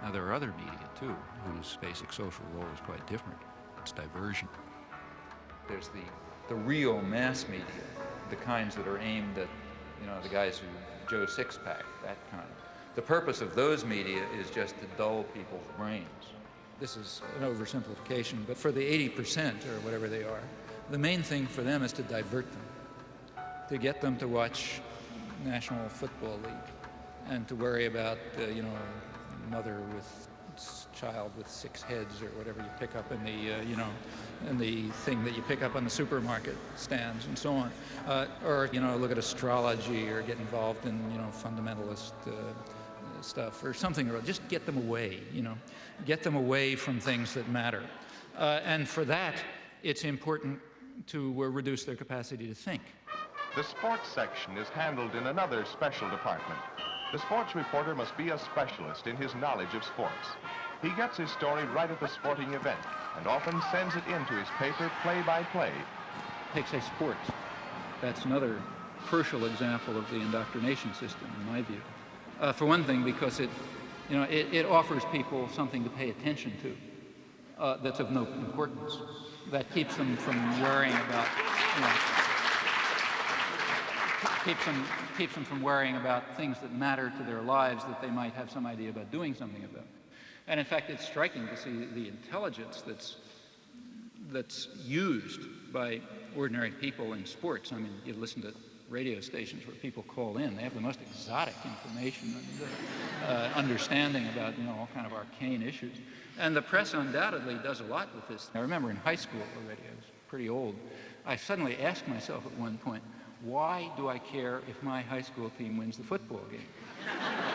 Now, there are other media, too, whose basic social role is quite different. It's diversion. There's the real mass media, the kinds that are aimed at, the guys who Joe Sixpack, that kind. The purpose of those media is just to dull people's brains. This is an oversimplification, but for the 80% or whatever they are, the main thing for them is to divert them, to get them to watch National Football League and to worry about, mother with child with 6 heads or whatever you pick up in the thing that you pick up on the supermarket stands and so on, or look at astrology or get involved in fundamentalist stuff or something, or just get them away, get them away from things that matter, and for that it's important to reduce their capacity to think. The sports section is handled in another special department. The sports reporter must be a specialist in his knowledge of sports. He gets his story right at the sporting event and often sends it into his paper play by play. Take, say, sports. That's another crucial example of the indoctrination system, in my view. For one thing, because it offers people something to pay attention to that's of no importance, that keeps them from worrying about, keeps them from worrying about things that matter to their lives that they might have some idea about doing something about. And in fact, it's striking to see the intelligence that's used by ordinary people in sports. I mean, you listen to radio stations where people call in. They have the most exotic information and understanding about, all kind of arcane issues. And the press undoubtedly does a lot with this. I remember in high school already, I was pretty old, I suddenly asked myself at one point, why do I care if my high school team wins the football game?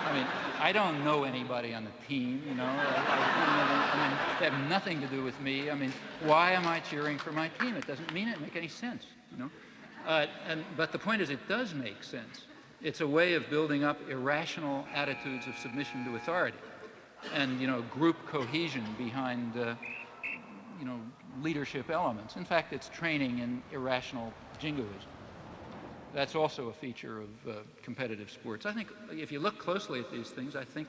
I mean, I don't know anybody on the team, I mean, they have nothing to do with me. I mean, why am I cheering for my team? It doesn't make any sense, But the point is, it does make sense. It's a way of building up irrational attitudes of submission to authority and, group cohesion behind, leadership elements. In fact, it's training in irrational jingoism. That's also a feature of competitive sports. I think if you look closely at these things, I think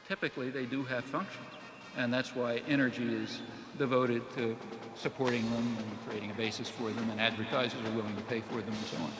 typically they do have functions. And that's why energy is devoted to supporting them and creating a basis for them, and advertisers are willing to pay for them and so on.